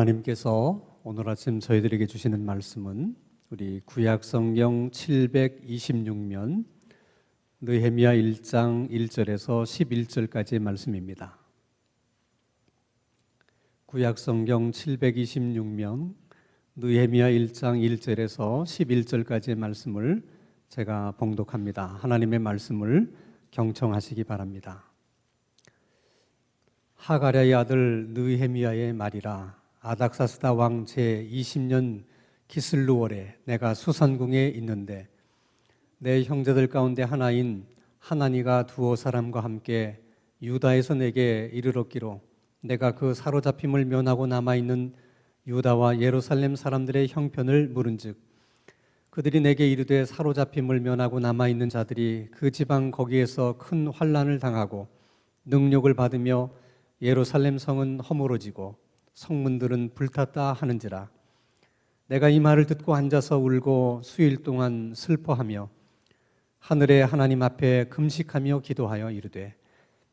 하나님께서 오늘 아침 저희들에게 주시는 말씀은 우리 구약성경 726면 느헤미야 1장 1절에서 11절까지의 말씀입니다. 구약성경 726면 느헤미야 1장 1절에서 11절까지의 말씀을 제가 봉독합니다. 하나님의 말씀을 경청하시기 바랍니다. 하가랴의 아들 느헤미야의 말이라. 아닥사스다 왕 제20년 기슬루월에 내가 수산궁에 있는데 내 형제들 가운데 하나인 하나니가 두어 사람과 함께 유다에서 내게 이르렀기로 내가 그 사로잡힘을 면하고 남아있는 유다와 예루살렘 사람들의 형편을 물은즉 그들이 내게 이르되 사로잡힘을 면하고 남아있는 자들이 그 지방 거기에서 큰 환난을 당하고 능력을 받으며 예루살렘 성은 허물어지고 성문들은 불탔다 하는지라. 내가 이 말을 듣고 앉아서 울고 수일 동안 슬퍼하며 하늘의 하나님 앞에 금식하며 기도하여 이르되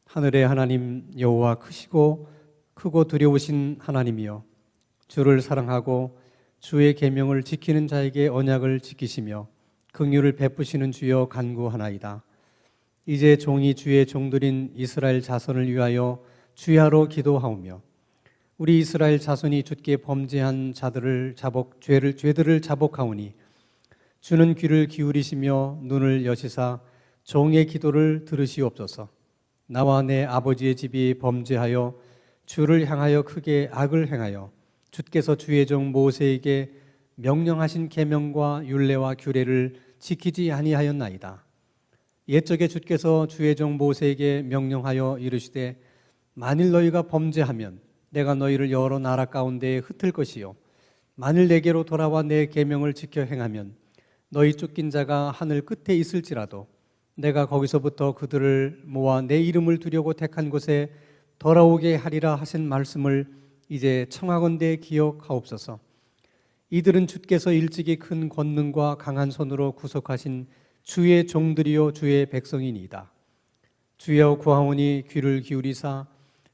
하늘의 하나님 여호와 크시고 크고 두려우신 하나님이여 주를 사랑하고 주의 계명을 지키는 자에게 언약을 지키시며 긍휼을 베푸시는 주여 간구하나이다. 이제 종이 주의 종들인 이스라엘 자손을 위하여 주야로 기도하오며 우리 이스라엘 자손이 주께 범죄한 죄들을 자복하오니 주는 귀를 기울이시며 눈을 여시사 종의 기도를 들으시옵소서. 나와 내 아버지의 집이 범죄하여 주를 향하여 크게 악을 행하여 주께서 주의 종 모세에게 명령하신 계명과 율례와 규례를 지키지 아니하였나이다. 옛적에 주께서 주의 종 모세에게 명령하여 이르시되 만일 너희가 범죄하면 내가 너희를 여러 나라 가운데에 흩을 것이요 만일 내게로 돌아와 내 계명을 지켜 행하면 너희 쫓긴 자가 하늘 끝에 있을지라도 내가 거기서부터 그들을 모아 내 이름을 두려고 택한 곳에 돌아오게 하리라 하신 말씀을 이제 청하건대 기억하옵소서. 이들은 주께서 일찍이 큰 권능과 강한 손으로 구속하신 주의 종들이요 주의 백성이니이다. 주여 구하오니 귀를 기울이사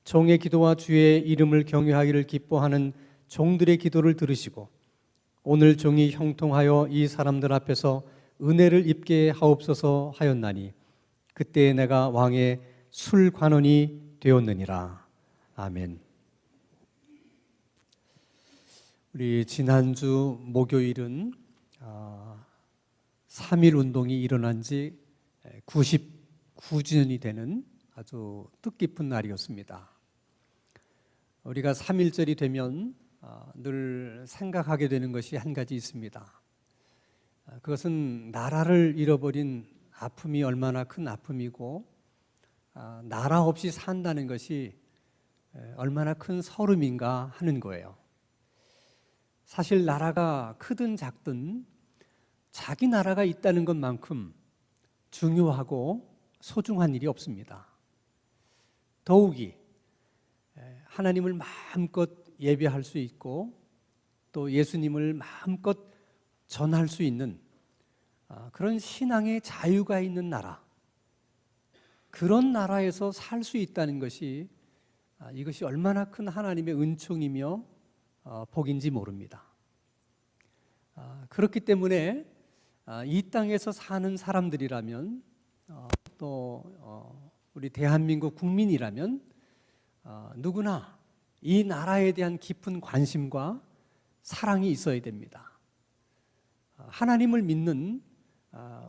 종의 기도와 주의 이름을 경외하기를 기뻐하는 종들의 기도를 들으시고 오늘 종이 형통하여 이 사람들 앞에서 은혜를 입게 하옵소서 하였나니 그때 내가 왕의 술관원이 되었느니라. 아멘. 우리 지난주 목요일은 3.1 운동이 일어난 지 99주년이 되는 아주 뜻깊은 날이었습니다. 우리가 3.1절이 되면 늘 생각하게 되는 것이 한 가지 있습니다. 그것은 나라를 잃어버린 아픔이 얼마나 큰 아픔이고 나라 없이 산다는 것이 얼마나 큰 서름인가 하는 거예요. 사실 나라가 크든 작든 자기 나라가 있다는 것만큼 중요하고 소중한 일이 없습니다. 더욱이 하나님을 마음껏 예배할 수 있고 또 예수님을 마음껏 전할 수 있는 그런 신앙의 자유가 있는 나라, 그런 나라에서 살 수 있다는 것이 이것이 얼마나 큰 하나님의 은총이며 복인지 모릅니다. 그렇기 때문에 이 땅에서 사는 사람들이라면 또 우리 대한민국 국민이라면 누구나 이 나라에 대한 깊은 관심과 사랑이 있어야 됩니다. 하나님을 믿는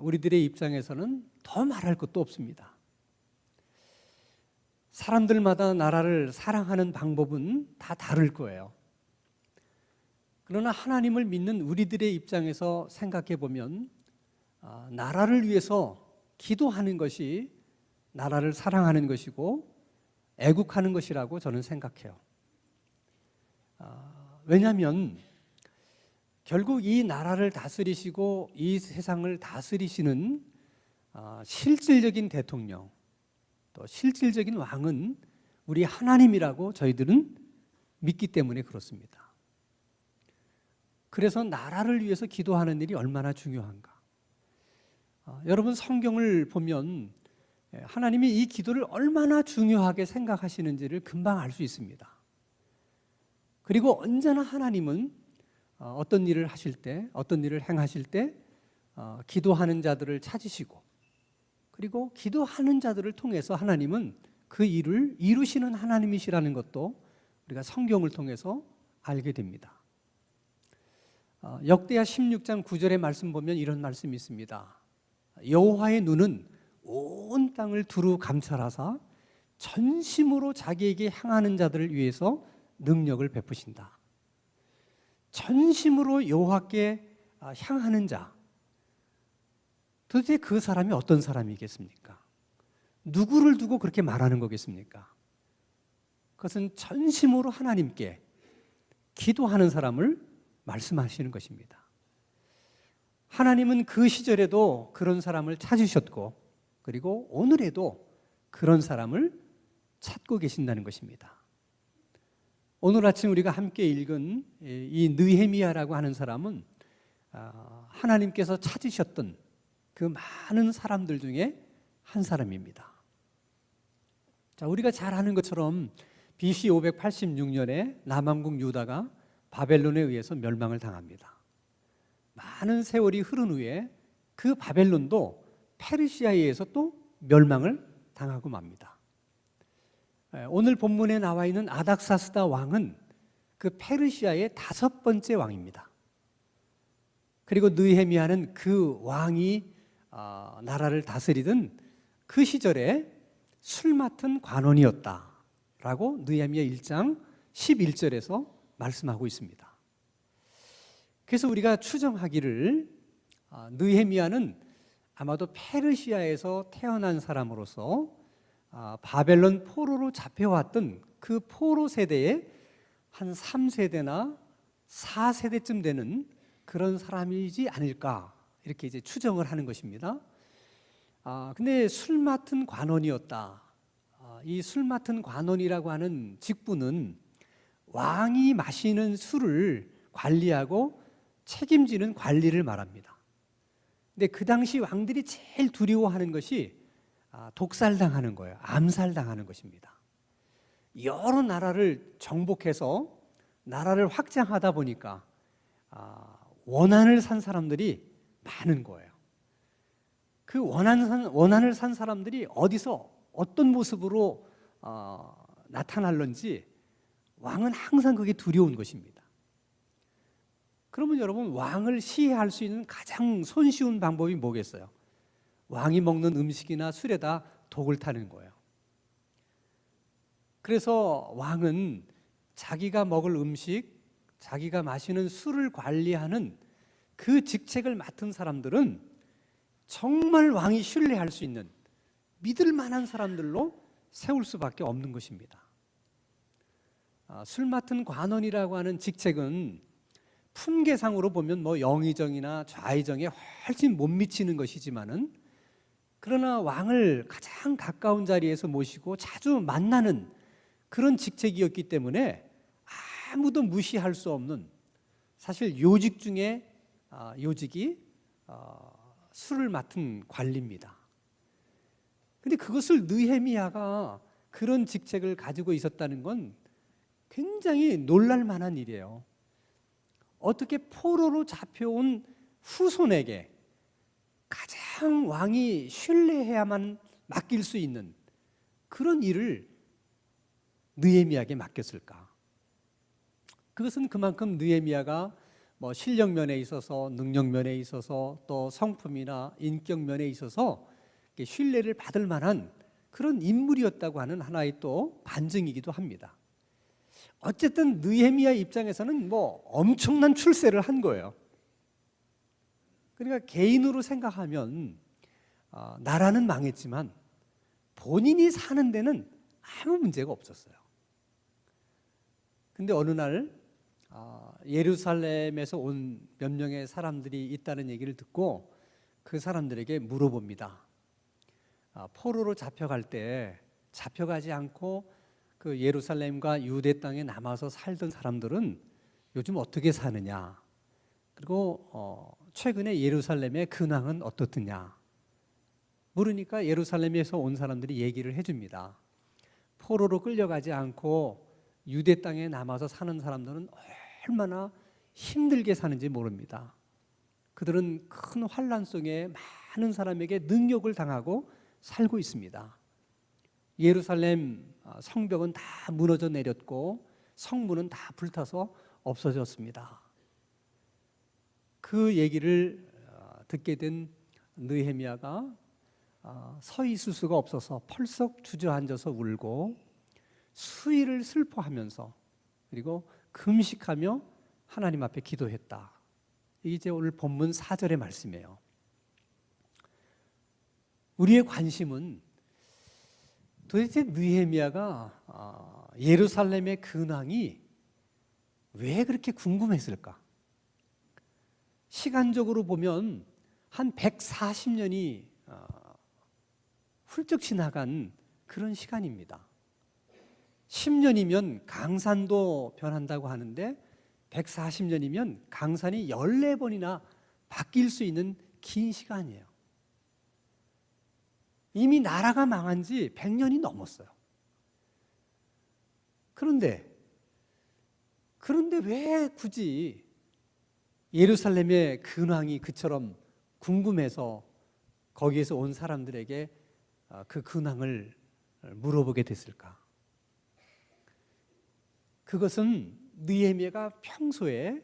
우리들의 입장에서는 더 말할 것도 없습니다. 사람들마다 나라를 사랑하는 방법은 다 다를 거예요. 그러나 하나님을 믿는 우리들의 입장에서 생각해 보면 나라를 위해서 기도하는 것이 나라를 사랑하는 것이고 애국하는 것이라고 저는 생각해요. 왜냐하면 결국 이 나라를 다스리시고 이 세상을 다스리시는 실질적인 대통령, 또 실질적인 왕은 우리 하나님이라고 저희들은 믿기 때문에 그렇습니다. 그래서 나라를 위해서 기도하는 일이 얼마나 중요한가. 여러분 성경을 보면 하나님이 이 기도를 얼마나 중요하게 생각하시는지를 금방 알 수 있습니다. 그리고 언제나 하나님은 어떤 일을 하실 때, 어떤 일을 행하실 때 기도하는 자들을 찾으시고, 그리고 기도하는 자들을 통해서 하나님은 그 일을 이루시는 하나님이시라는 것도 우리가 성경을 통해서 알게 됩니다. 역대하 16장 9절의 말씀 보면 이런 말씀이 있습니다. 여호와의 눈은 온 땅을 두루 감찰하사 전심으로 자기에게 향하는 자들을 위해서 능력을 베푸신다. 전심으로 여호와께 향하는 자, 도대체 그 사람이 어떤 사람이겠습니까? 누구를 두고 그렇게 말하는 거겠습니까? 그것은 전심으로 하나님께 기도하는 사람을 말씀하시는 것입니다. 하나님은 그 시절에도 그런 사람을 찾으셨고, 그리고 오늘에도 그런 사람을 찾고 계신다는 것입니다. 오늘 아침 우리가 함께 읽은 이 느헤미야라고 하는 사람은 하나님께서 찾으셨던 그 많은 사람들 중에 한 사람입니다. 자, 우리가 잘 아는 것처럼 BC 586년에 남왕국 유다가 바벨론에 의해서 멸망을 당합니다. 많은 세월이 흐른 후에 그 바벨론도 페르시아에 의해서 또 멸망을 당하고 맙니다. 오늘 본문에 나와 있는 아닥사스다 왕은 그 페르시아의 5번째 왕입니다. 그리고 느헤미야는 그 왕이 나라를 다스리던 그 시절에 술 맡은 관원이었다라고 느헤미야 1장 11절에서 말씀하고 있습니다. 그래서 우리가 추정하기를 느헤미야는 아마도 페르시아에서 태어난 사람으로서 바벨론 포로로 잡혀왔던 그 포로 세대의 한 3세대나 4세대쯤 되는 그런 사람이지 않을까, 이렇게 이제 추정을 하는 것입니다. 근데 술 맡은 관원이었다. 이 술 맡은 관원이라고 하는 직분은 왕이 마시는 술을 관리하고 책임지는 관리를 말합니다. 근데 그 당시 왕들이 제일 두려워하는 것이 독살당하는 거예요. 암살당하는 것입니다. 여러 나라를 정복해서 나라를 확장하다 보니까 원한을 산 사람들이 많은 거예요. 그 원한을 산 사람들이 어디서 어떤 모습으로 나타날런지 왕은 항상 그게 두려운 것입니다. 그러면 여러분, 왕을 시해할 수 있는 가장 손쉬운 방법이 뭐겠어요? 왕이 먹는 음식이나 술에다 독을 타는 거예요. 그래서 왕은 자기가 먹을 음식, 자기가 마시는 술을 관리하는 그 직책을 맡은 사람들은 정말 왕이 신뢰할 수 있는 믿을 만한 사람들로 세울 수밖에 없는 것입니다. 술 맡은 관원이라고 하는 직책은 품계상으로 보면 영의정이나 좌의정에 훨씬 못 미치는 것이지만은, 그러나 왕을 가장 가까운 자리에서 모시고 자주 만나는 그런 직책이었기 때문에 아무도 무시할 수 없는, 사실 요직 중에 요직이 술을 맡은 관리입니다. 그런데 그것을 느헤미야가 그런 직책을 가지고 있었다는 건 굉장히 놀랄 만한 일이에요. 어떻게 포로로 잡혀온 후손에게 가장 왕이 신뢰해야만 맡길 수 있는 그런 일을 느헤미야에게 맡겼을까? 그것은 그만큼 느헤미야가 실력 면에 있어서, 능력 면에 있어서, 또 성품이나 인격 면에 있어서 신뢰를 받을 만한 그런 인물이었다고 하는 하나의 또 반증이기도 합니다. 어쨌든 느헤미야 입장에서는 엄청난 출세를 한 거예요. 그러니까 개인으로 생각하면 나라는 망했지만 본인이 사는 데는 아무 문제가 없었어요. 근데 어느 날 예루살렘에서 온 몇 명의 사람들이 있다는 얘기를 듣고 그 사람들에게 물어봅니다. 포로로 잡혀갈 때 잡혀가지 않고 그 예루살렘과 유대 땅에 남아서 살던 사람들은 요즘 어떻게 사느냐, 그리고 최근에 예루살렘의 근황은 어떻느냐 물으니까 예루살렘에서 온 사람들이 얘기를 해줍니다. 포로로 끌려가지 않고 유대 땅에 남아서 사는 사람들은 얼마나 힘들게 사는지 모릅니다. 그들은 큰 환난 속에 많은 사람에게 능욕을 당하고 살고 있습니다. 예루살렘 성벽은 다 무너져 내렸고 성문은 다 불타서 없어졌습니다. 그 얘기를 듣게 된 느헤미야가 서 있을 수가 없어서 펄썩 주저앉아서 울고 수일을 슬퍼하면서 그리고 금식하며 하나님 앞에 기도했다. 이게 이제 오늘 본문 4절의 말씀이에요. 우리의 관심은 도대체 느헤미야가 예루살렘의 근황이 왜 그렇게 궁금했을까? 시간적으로 보면 한 140년이 훌쩍 지나간 그런 시간입니다. 10년이면 강산도 변한다고 하는데 140년이면 강산이 14번이나 바뀔 수 있는 긴 시간이에요. 이미 나라가 망한 지 100년이 넘었어요. 그런데 왜 굳이 예루살렘의 근황이 그처럼 궁금해서 거기에서 온 사람들에게 그 근황을 물어보게 됐을까? 그것은 느헤미야가 평소에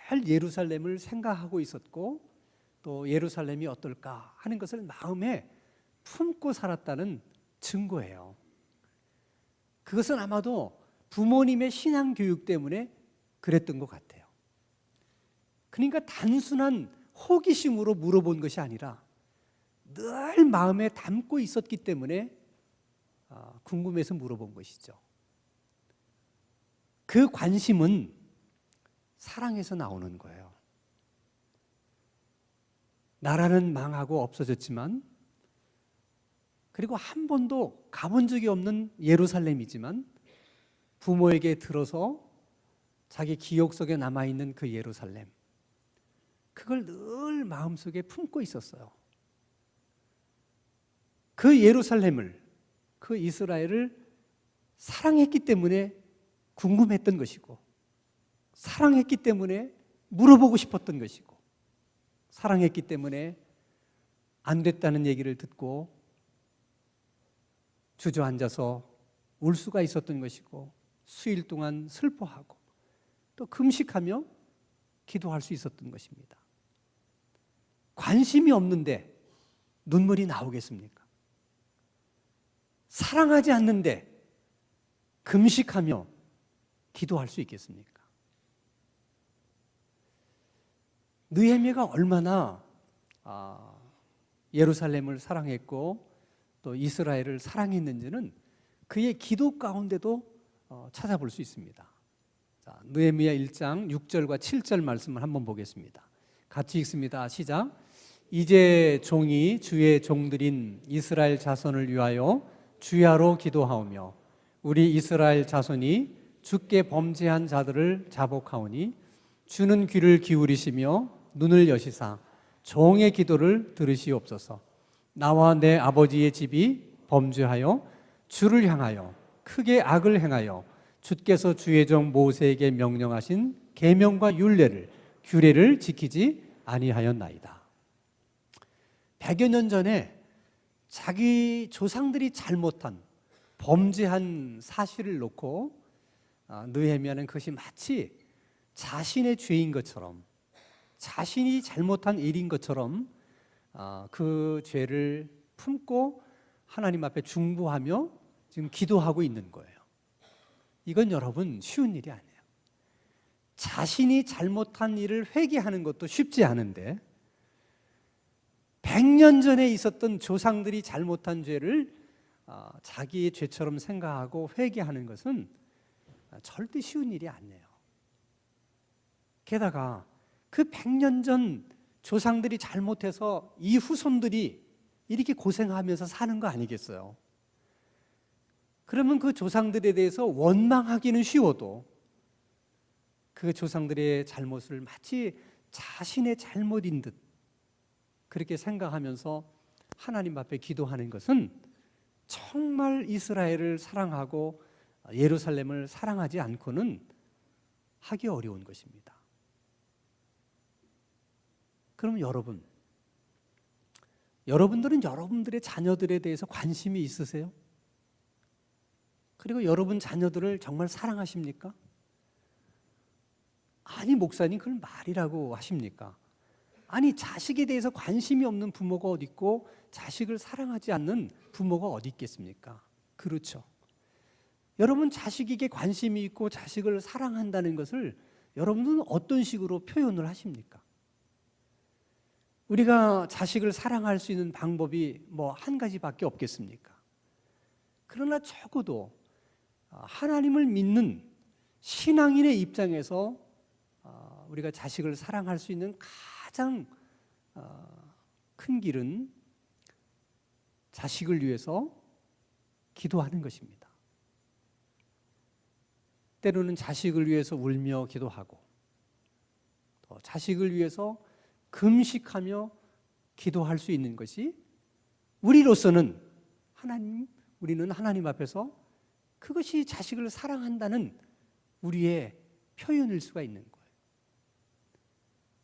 늘 예루살렘을 생각하고 있었고 또 예루살렘이 어떨까 하는 것을 마음에 품고 살았다는 증거예요. 그것은 아마도 부모님의 신앙 교육 때문에 그랬던 것 같아요. 그러니까 단순한 호기심으로 물어본 것이 아니라 늘 마음에 담고 있었기 때문에 궁금해서 물어본 것이죠. 그 관심은 사랑에서 나오는 거예요. 나라는 망하고 없어졌지만 그리고 한 번도 가본 적이 없는 예루살렘이지만 부모에게 들어서 자기 기억 속에 남아있는 그 예루살렘, 그걸 늘 마음속에 품고 있었어요. 그 예루살렘을, 그 이스라엘을 사랑했기 때문에 궁금했던 것이고, 사랑했기 때문에 물어보고 싶었던 것이고, 사랑했기 때문에 안 됐다는 얘기를 듣고 주저앉아서 울 수가 있었던 것이고, 수일 동안 슬퍼하고 또 금식하며 기도할 수 있었던 것입니다. 관심이 없는데 눈물이 나오겠습니까? 사랑하지 않는데 금식하며 기도할 수 있겠습니까? 느헤미야가 얼마나 예루살렘을 사랑했고 또 이스라엘을 사랑했는지는 그의 기도 가운데도 찾아볼 수 있습니다. 자, 느헤미야 1장 6절과 7절 말씀을 한번 보겠습니다. 같이 읽습니다. 시작. 이제 종이 주의 종들인 이스라엘 자손을 위하여 주야로 기도하오며 우리 이스라엘 자손이 주께 범죄한 자들을 자복하오니 주는 귀를 기울이시며 눈을 여시사 종의 기도를 들으시옵소서. 나와 내 아버지의 집이 범죄하여 주를 향하여 크게 악을 행하여 주께서 주의 종 모세에게 명령하신 계명과 율례를 규례를 지키지 아니하였나이다. 100여 년 전에 자기 조상들이 잘못한 범죄한 사실을 놓고 느헤미야는 그것이 마치 자신의 죄인 것처럼, 자신이 잘못한 일인 것처럼 그 죄를 품고 하나님 앞에 중보하며 지금 기도하고 있는 거예요. 이건 여러분 쉬운 일이 아니에요. 자신이 잘못한 일을 회개하는 것도 쉽지 않은데 100년 전에 있었던 조상들이 잘못한 죄를 자기의 죄처럼 생각하고 회개하는 것은 절대 쉬운 일이 아니에요. 게다가 그 100년 전 조상들이 잘못해서 이 후손들이 이렇게 고생하면서 사는 거 아니겠어요? 그러면 그 조상들에 대해서 원망하기는 쉬워도 그 조상들의 잘못을 마치 자신의 잘못인 듯 그렇게 생각하면서 하나님 앞에 기도하는 것은 정말 이스라엘을 사랑하고 예루살렘을 사랑하지 않고는 하기 어려운 것입니다. 그럼 여러분들은 여러분들의 자녀들에 대해서 관심이 있으세요? 그리고 여러분 자녀들을 정말 사랑하십니까? 아니, 목사님, 그건 말이라고 하십니까? 아니, 자식에 대해서 관심이 없는 부모가 어디 있고 자식을 사랑하지 않는 부모가 어디 있겠습니까? 그렇죠. 여러분 자식에게 관심이 있고 자식을 사랑한다는 것을 여러분은 어떤 식으로 표현을 하십니까? 우리가 자식을 사랑할 수 있는 방법이 뭐 한 가지밖에 없겠습니까? 그러나 적어도 하나님을 믿는 신앙인의 입장에서 우리가 자식을 사랑할 수 있는 가장 큰 길은 자식을 위해서 기도하는 것입니다. 때로는 자식을 위해서 울며 기도하고, 또 자식을 위해서 금식하며 기도할 수 있는 것이 우리로서는 우리는 하나님 앞에서 그것이 자식을 사랑한다는 우리의 표현일 수가 있는 거예요.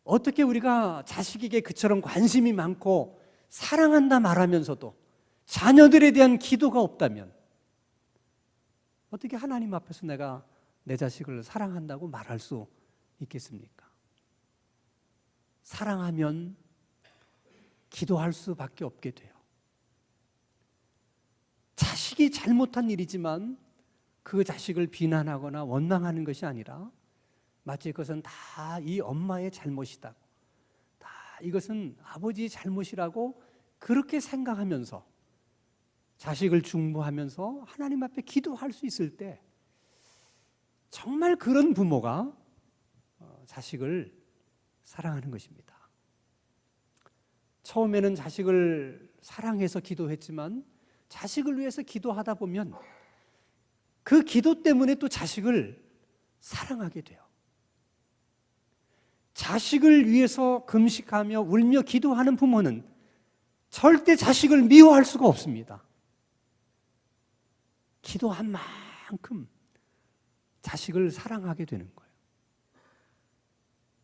어떻게 우리가 자식에게 그처럼 관심이 많고 사랑한다 말하면서도 자녀들에 대한 기도가 없다면 어떻게 하나님 앞에서 내가 내 자식을 사랑한다고 말할 수 있겠습니까? 사랑하면 기도할 수밖에 없게 돼요. 자식이 잘못한 일이지만 그 자식을 비난하거나 원망하는 것이 아니라 마치 그것은 다 이 엄마의 잘못이다, 다 이것은 아버지의 잘못이라고 그렇게 생각하면서 자식을 중보하면서 하나님 앞에 기도할 수 있을 때 정말 그런 부모가 자식을 사랑하는 것입니다. 처음에는 자식을 사랑해서 기도했지만 자식을 위해서 기도하다 보면 그 기도 때문에 또 자식을 사랑하게 돼요. 자식을 위해서 금식하며 울며 기도하는 부모는 절대 자식을 미워할 수가 없습니다. 기도한 만큼 자식을 사랑하게 되는 거예요.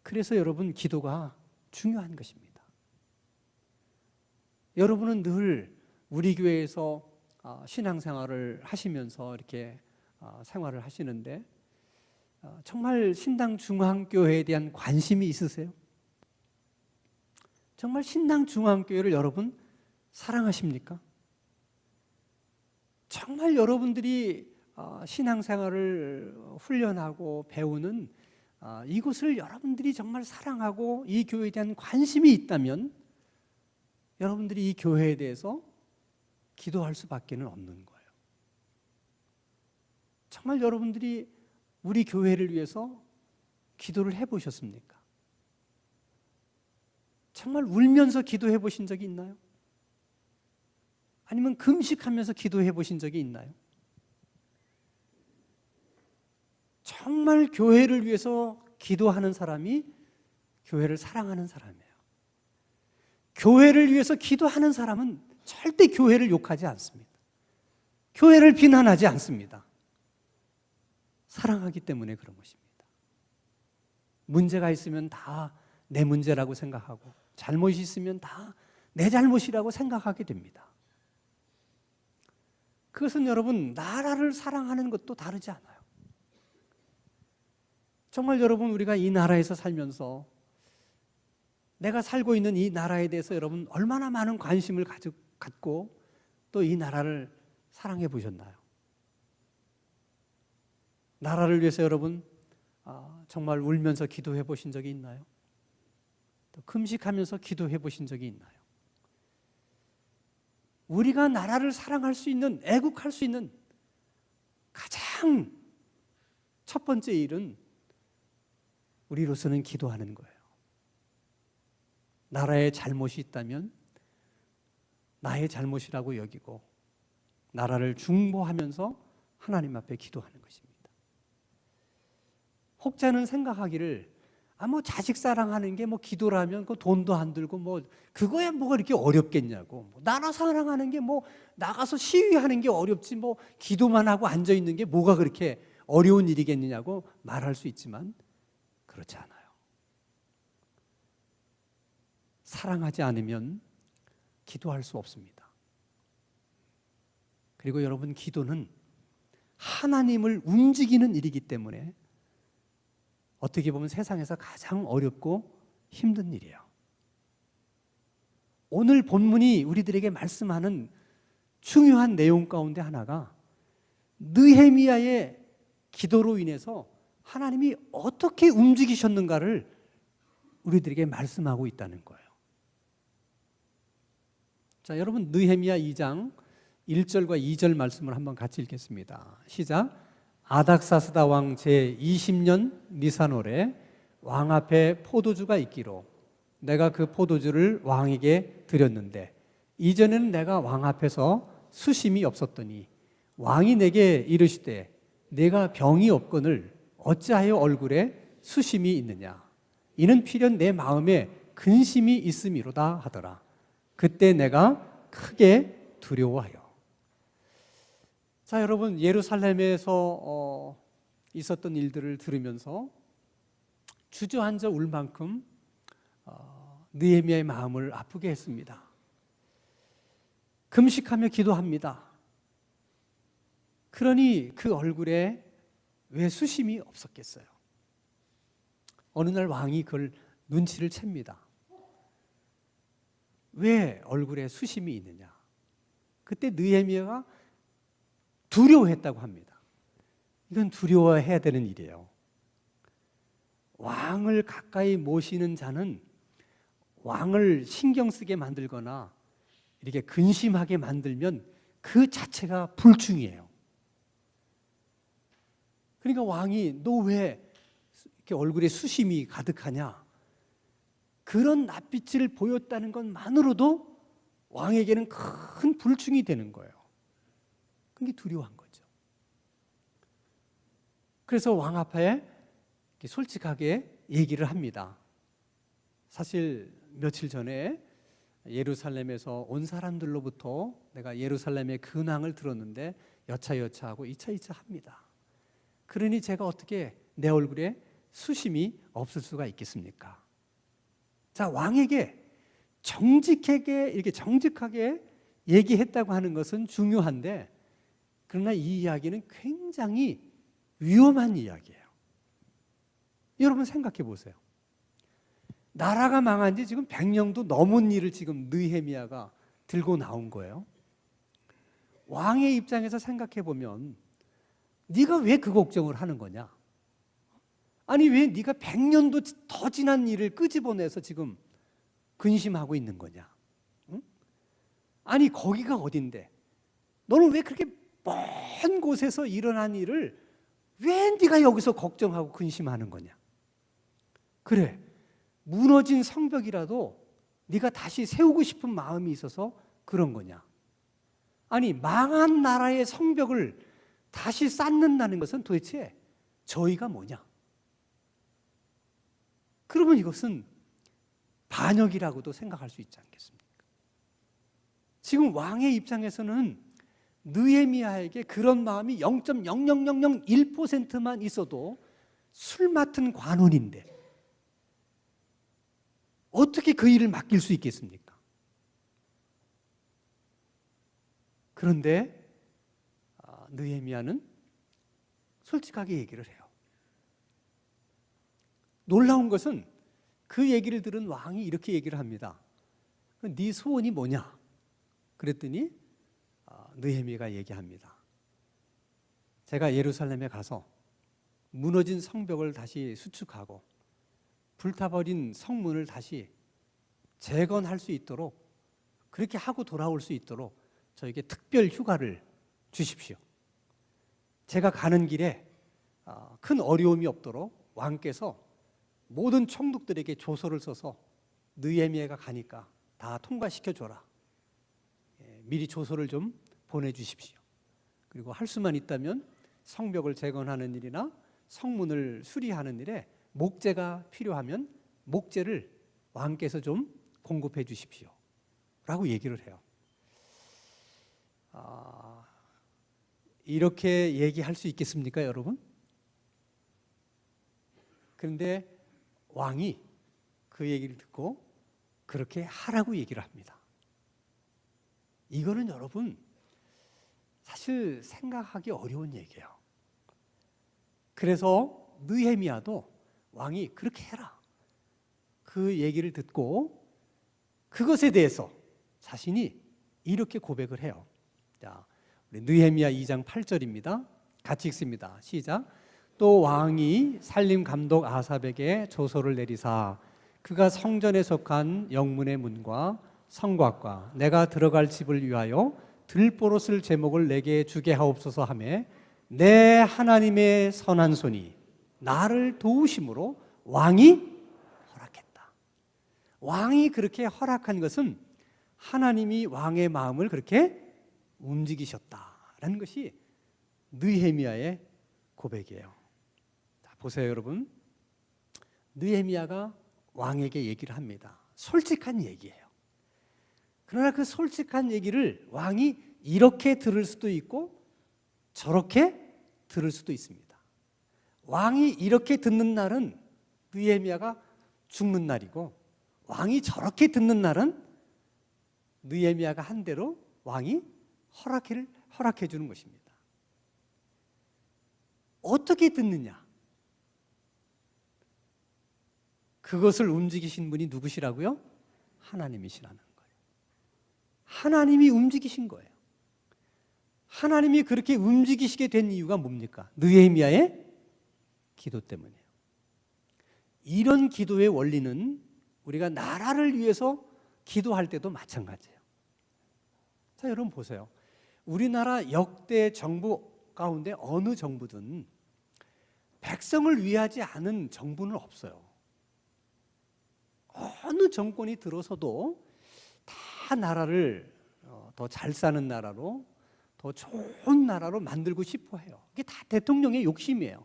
그래서 여러분, 기도가 중요한 것입니다. 여러분은 늘 우리 교회에서 신앙생활을 하시면서 이렇게 생활을 하시는데 정말 신당 중앙교회에 대한 관심이 있으세요? 정말 신당 중앙교회를 여러분 사랑하십니까? 정말 여러분들이 신앙생활을 훈련하고 배우는 이곳을 여러분들이 정말 사랑하고 이 교회에 대한 관심이 있다면 여러분들이 이 교회에 대해서 기도할 수밖에 없는 거예요. 정말 여러분들이 우리 교회를 위해서 기도를 해보셨습니까? 정말 울면서 기도해 보신 적이 있나요? 아니면 금식하면서 기도해 보신 적이 있나요? 정말 교회를 위해서 기도하는 사람이 교회를 사랑하는 사람이에요. 교회를 위해서 기도하는 사람은 절대 교회를 욕하지 않습니다. 교회를 비난하지 않습니다. 사랑하기 때문에 그런 것입니다. 문제가 있으면 다 내 문제라고 생각하고 잘못이 있으면 다 내 잘못이라고 생각하게 됩니다. 그것은 여러분, 나라를 사랑하는 것도 다르지 않아요. 정말 여러분, 우리가 이 나라에서 살면서 내가 살고 있는 이 나라에 대해서 여러분 얼마나 많은 관심을 갖고 또 이 나라를 사랑해 보셨나요? 나라를 위해서 여러분 정말 울면서 기도해 보신 적이 있나요? 또 금식하면서 기도해 보신 적이 있나요? 우리가 나라를 사랑할 수 있는, 애국할 수 있는 가장 첫 번째 일은 우리로서는 기도하는 거예요. 나라에 잘못이 있다면 나의 잘못이라고 여기고 나라를 중보하면서 하나님 앞에 기도하는 것입니다. 혹자는 생각하기를 뭐 자식 사랑하는 게 뭐 기도라면 그 돈도 안 들고 뭐 그거야 뭐가 이렇게 어렵겠냐고. 뭐 나라 사랑하는 게 뭐 나가서 시위하는 게 어렵지 뭐 기도만 하고 앉아 있는 게 뭐가 그렇게 어려운 일이겠느냐고 말할 수 있지만 그렇지 않아요. 사랑하지 않으면 기도할 수 없습니다. 그리고 여러분, 기도는 하나님을 움직이는 일이기 때문에 어떻게 보면 세상에서 가장 어렵고 힘든 일이에요. 오늘 본문이 우리들에게 말씀하는 중요한 내용 가운데 하나가 느헤미야의 기도로 인해서 하나님이 어떻게 움직이셨는가를 우리들에게 말씀하고 있다는 거예요. 자, 여러분, 느헤미야 2장 1절과 2절 말씀을 한번 같이 읽겠습니다. 시작. 아닥사스다 왕 제20년 니산월에 왕 앞에 포도주가 있기로 내가 그 포도주를 왕에게 드렸는데 이전에는 내가 왕 앞에서 수심이 없었더니 왕이 내게 이르시되 내가 병이 없거늘 어찌하여 얼굴에 수심이 있느냐 이는 필연 내 마음에 근심이 있음이로다 하더라. 그때 내가 크게 두려워하여. 자, 여러분, 예루살렘에서 있었던 일들을 들으면서 주저앉아 울 만큼 느헤미야의 마음을 아프게 했습니다. 금식하며 기도합니다. 그러니 그 얼굴에 왜 수심이 없었겠어요? 어느 날 왕이 그걸 눈치를 챕니다. 왜 얼굴에 수심이 있느냐? 그때 느헤미야가 두려워했다고 합니다. 이건 두려워해야 되는 일이에요. 왕을 가까이 모시는 자는 왕을 신경 쓰게 만들거나 이렇게 근심하게 만들면 그 자체가 불충이에요. 그러니까 왕이 너 왜 이렇게 얼굴에 수심이 가득하냐? 그런 낯빛을 보였다는 것만으로도 왕에게는 큰 불충이 되는 거예요. 그게 두려워한 거죠. 그래서 왕 앞에 솔직하게 얘기를 합니다. 사실 며칠 전에 예루살렘에서 온 사람들로부터 내가 예루살렘의 근황을 들었는데 여차여차하고 이차이차합니다. 그러니 제가 어떻게 내 얼굴에 수심이 없을 수가 있겠습니까? 자, 왕에게 정직하게 이렇게 정직하게 얘기했다고 하는 것은 중요한데 그러나 이 이야기는 굉장히 위험한 이야기예요. 여러분 생각해 보세요. 나라가 망한 지 지금 100년도 넘은 일을 지금 느헤미야가 들고 나온 거예요. 왕의 입장에서 생각해 보면 네가 왜 그 걱정을 하는 거냐? 아니 왜 네가 100년도 더 지난 일을 끄집어내서 지금 근심하고 있는 거냐? 응? 아니 거기가 어딘데? 너는 왜 그렇게 먼 곳에서 일어난 일을 왜 네가 여기서 걱정하고 근심하는 거냐? 그래, 무너진 성벽이라도 네가 다시 세우고 싶은 마음이 있어서 그런 거냐? 아니 망한 나라의 성벽을 다시 쌓는다는 것은 도대체 저희가 뭐냐? 그러면 이것은 반역이라고도 생각할 수 있지 않겠습니까? 지금 왕의 입장에서는 느헤미야에게 그런 마음이 0.00001%만 있어도 술 맡은 관원인데 어떻게 그 일을 맡길 수 있겠습니까? 그런데 느헤미야는 솔직하게 얘기를 해요. 놀라운 것은 그 얘기를 들은 왕이 이렇게 얘기를 합니다. 네 소원이 뭐냐? 그랬더니 느헤미야가 얘기합니다. 제가 예루살렘에 가서 무너진 성벽을 다시 수축하고 불타버린 성문을 다시 재건할 수 있도록 그렇게 하고 돌아올 수 있도록 저에게 특별 휴가를 주십시오. 제가 가는 길에 큰 어려움이 없도록 왕께서 모든 총독들에게 조서를 써서 느헤미야가 가니까 다 통과시켜줘라. 미리 조서를 좀 보내주십시오. 그리고 할 수만 있다면 성벽을 재건하는 일이나 성문을 수리하는 일에 목재가 필요하면 목재를 왕께서 좀 공급해 주십시오 라고 얘기를 해요. 이렇게 얘기할 수 있겠습니까, 여러분? 그런데 왕이 그 얘기를 듣고 그렇게 하라고 얘기를 합니다. 이거는 여러분 사실 생각하기 어려운 얘기예요. 그래서 느헤미야도 왕이 그렇게 해라, 그 얘기를 듣고 그것에 대해서 자신이 이렇게 고백을 해요. 자, 우리 느헤미야 2장 8절입니다. 같이 읽습니다. 시작. 또 왕이 살림 감독 아삽에게 조서를 내리사 그가 성전에 속한 영문의 문과 성곽과 내가 들어갈 집을 위하여 들보로 쓸 제목을 내게 주게 하옵소서 하며 내 하나님의 선한 손이 나를 도우심으로 왕이 허락했다. 왕이 그렇게 허락한 것은 하나님이 왕의 마음을 그렇게 움직이셨다라는 것이 느헤미야의 고백이에요. 자, 보세요, 여러분. 느헤미야가 왕에게 얘기를 합니다. 솔직한 얘기예요. 그러나 그 솔직한 얘기를 왕이 이렇게 들을 수도 있고 저렇게 들을 수도 있습니다. 왕이 이렇게 듣는 날은 느헤미야가 죽는 날이고, 왕이 저렇게 듣는 날은 느헤미야가 한 대로 왕이 허락해 주는 것입니다. 어떻게 듣느냐? 그것을 움직이신 분이 누구시라고요? 하나님이시라는 거예요. 하나님이 움직이신 거예요. 하나님이 그렇게 움직이시게 된 이유가 뭡니까? 느헤미야의 기도 때문이에요. 이런 기도의 원리는 우리가 나라를 위해서 기도할 때도 마찬가지예요. 자, 여러분 보세요. 우리나라 역대 정부 가운데 어느 정부든 백성을 위하지 않은 정부는 없어요. 어느 정권이 들어서도 다 나라를 더 잘 사는 나라로, 더 좋은 나라로 만들고 싶어 해요. 이게 다 대통령의 욕심이에요.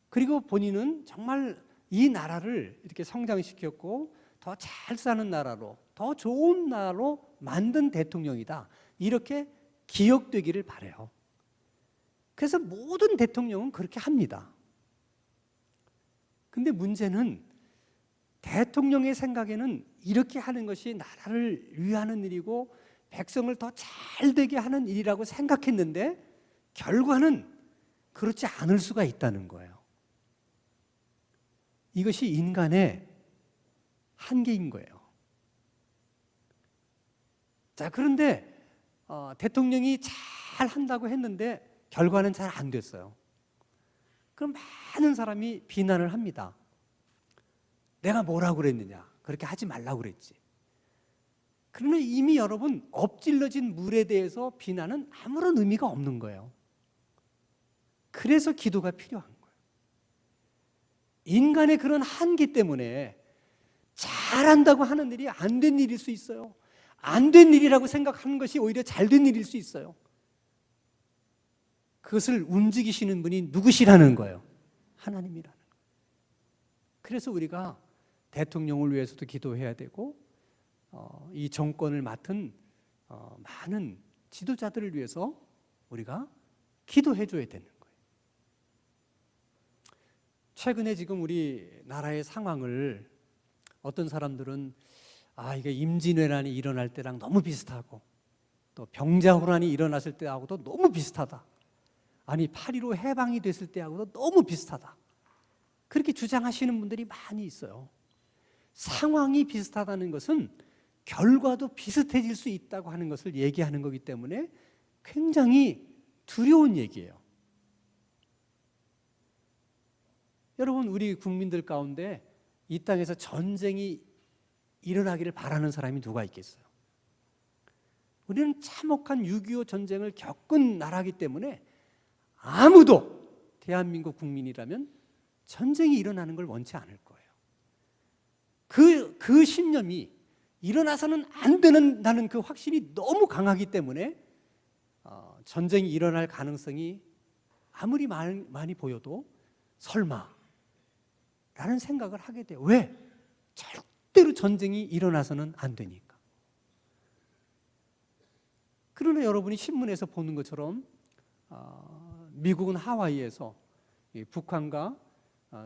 그리고 본인은 정말 이 나라를 이렇게 성장시켰고 더 잘 사는 나라로, 더 좋은 나라로 만든 대통령이다, 이렇게 기억되기를 바라요. 그래서 모든 대통령은 그렇게 합니다. 근데 문제는 대통령의 생각에는 이렇게 하는 것이 나라를 위하는 일이고 백성을 더 잘 되게 하는 일이라고 생각했는데 결과는 그렇지 않을 수가 있다는 거예요. 이것이 인간의 한계인 거예요. 자, 그런데 대통령이 잘 한다고 했는데 결과는 잘 안 됐어요. 그럼 많은 사람이 비난을 합니다. 내가 뭐라고 그랬느냐, 그렇게 하지 말라고 그랬지. 그러나 이미 여러분, 엎질러진 물에 대해서 비난은 아무런 의미가 없는 거예요. 그래서 기도가 필요한 거예요. 인간의 그런 한계 때문에 잘한다고 하는 일이 안 된 일일 수 있어요. 안 된 일이라고 생각하는 것이 오히려 잘 된 일일 수 있어요. 그것을 움직이시는 분이 누구시라는 거예요? 하나님이라는 거예요. 그래서 우리가 대통령을 위해서도 기도해야 되고, 이 정권을 맡은 많은 지도자들을 위해서 우리가 기도해 줘야 되는 거예요. 최근에 지금 우리나라의 상황을 어떤 사람들은 이게 임진왜란이 일어날 때랑 너무 비슷하고, 또 병자호란이 일어났을 때하고도 너무 비슷하다, 아니 8.15 해방이 됐을 때하고도 너무 비슷하다, 그렇게 주장하시는 분들이 많이 있어요. 상황이 비슷하다는 것은 결과도 비슷해질 수 있다고 하는 것을 얘기하는 거기 때문에 굉장히 두려운 얘기예요. 여러분, 우리 국민들 가운데 이 땅에서 전쟁이 일어나기를 바라는 사람이 누가 있겠어요? 우리는 참혹한 6.25 전쟁을 겪은 나라이기 때문에 아무도 대한민국 국민이라면 전쟁이 일어나는 걸 원치 않을 거예요. 그 신념이 일어나서는 안 된다는 그 확신이 너무 강하기 때문에 전쟁이 일어날 가능성이 아무리 많이 보여도 설마 라는 생각을 하게 돼요. 왜? 절대로 전쟁이 일어나서는 안 되니까. 그러나 여러분이 신문에서 보는 것처럼 미국은 하와이에서 북한과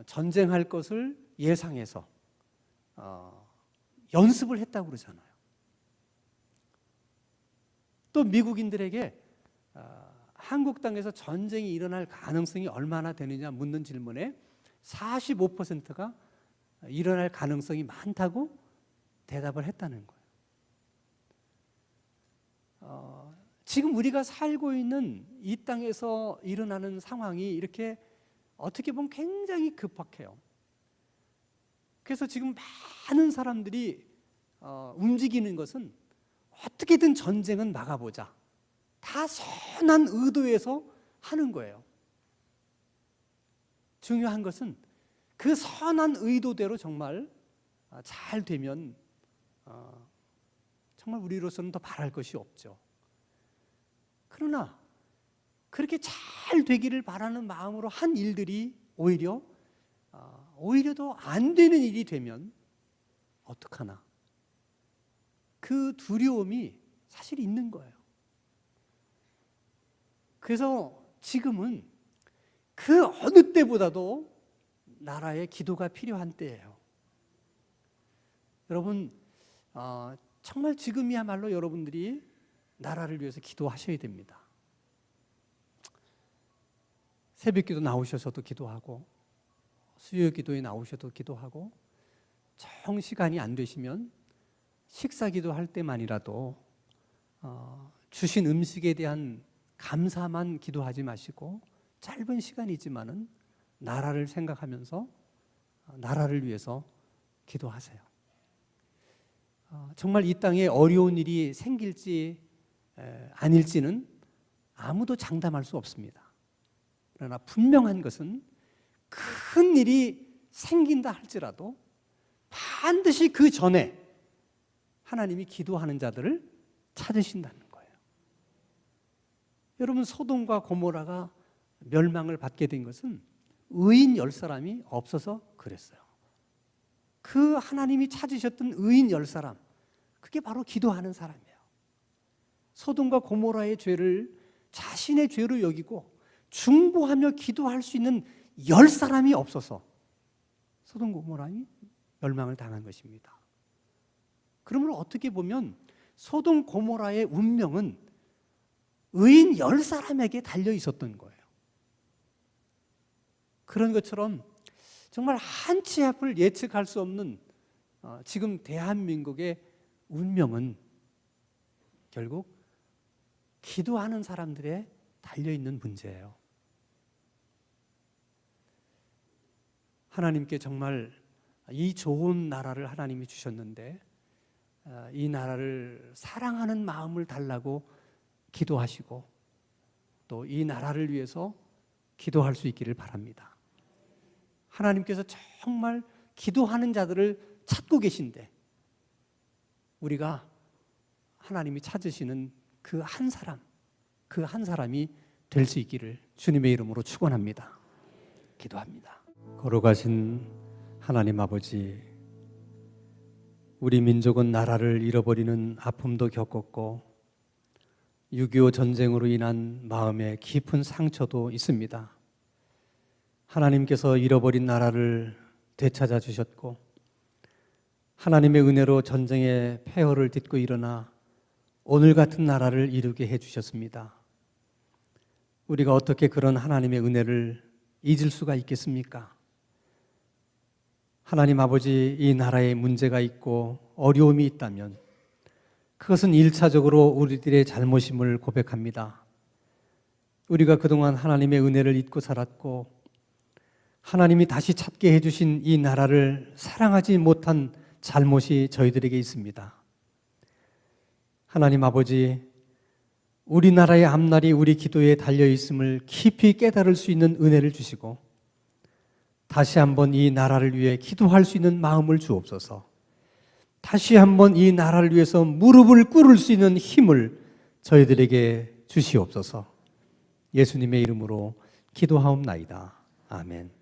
전쟁할 것을 예상해서 연습을 했다고 그러잖아요. 또 미국인들에게 한국 땅에서 전쟁이 일어날 가능성이 얼마나 되느냐 묻는 질문에 45%가 일어날 가능성이 많다고 대답을 했다는 거예요. 지금 우리가 살고 있는 이 땅에서 일어나는 상황이 이렇게 어떻게 보면 굉장히 급박해요. 그래서 지금 많은 사람들이 움직이는 것은 어떻게든 전쟁은 막아보자. 다 선한 의도에서 하는 거예요. 중요한 것은 그 선한 의도대로 정말 잘 되면 정말 우리로서는 더 바랄 것이 없죠. 그러나 그렇게 잘 되기를 바라는 마음으로 한 일들이 오히려 더 안 되는 일이 되면 어떡하나. 그 두려움이 사실 있는 거예요. 그래서 지금은 그 어느 때보다도 나라의 기도가 필요한 때예요. 여러분, 정말 지금이야말로 여러분들이 나라를 위해서 기도하셔야 됩니다. 새벽기도 나오셔서도 기도하고 수요기도에 나오셔도 기도하고 정 시간이 안 되시면 식사기도 할 때만이라도 주신 음식에 대한 감사만 기도하지 마시고 짧은 시간이지만은 나라를 생각하면서 나라를 위해서 기도하세요. 정말 이 땅에 어려운 일이 생길지 아닐지는 아무도 장담할 수 없습니다. 그러나 분명한 것은 큰 일이 생긴다 할지라도 반드시 그 전에 하나님이 기도하는 자들을 찾으신다는 거예요. 여러분, 소돔과 고모라가 멸망을 받게 된 것은 의인 10사람이 없어서 그랬어요. 그 하나님이 찾으셨던 의인 10사람, 그게 바로 기도하는 사람이에요. 소돔과 고모라의 죄를 자신의 죄로 여기고 중보하며 기도할 수 있는 10사람이 없어서 소돔 고모라니 멸망을 당한 것입니다. 그러므로 어떻게 보면 소돔 고모라의 운명은 의인 10사람에게 달려 있었던 거예요. 그런 것처럼 정말 한 치 앞을 예측할 수 없는 지금 대한민국의 운명은 결국 기도하는 사람들에 달려있는 문제예요. 하나님께 정말 이 좋은 나라를 하나님이 주셨는데 이 나라를 사랑하는 마음을 달라고 기도하시고 또 이 나라를 위해서 기도할 수 있기를 바랍니다. 하나님께서 정말 기도하는 자들을 찾고 계신데 우리가 하나님이 찾으시는 그 한 사람이 될 수 있기를 주님의 이름으로 축원합니다. 기도합니다. 거룩하신 하나님 아버지, 우리 민족은 나라를 잃어버리는 아픔도 겪었고 6.25 전쟁으로 인한 마음의 깊은 상처도 있습니다. 하나님께서 잃어버린 나라를 되찾아 주셨고 하나님의 은혜로 전쟁의 폐허를 딛고 일어나 오늘 같은 나라를 이루게 해주셨습니다. 우리가 어떻게 그런 하나님의 은혜를 잊을 수가 있겠습니까? 하나님 아버지, 이 나라에 문제가 있고 어려움이 있다면 그것은 1차적으로 우리들의 잘못임을 고백합니다. 우리가 그동안 하나님의 은혜를 잊고 살았고 하나님이 다시 찾게 해주신 이 나라를 사랑하지 못한 잘못이 저희들에게 있습니다. 하나님 아버지, 우리나라의 앞날이 우리 기도에 달려있음을 깊이 깨달을 수 있는 은혜를 주시고 다시 한번 이 나라를 위해 기도할 수 있는 마음을 주옵소서. 다시 한번 이 나라를 위해서 무릎을 꿇을 수 있는 힘을 저희들에게 주시옵소서. 예수님의 이름으로 기도하옵나이다. 아멘.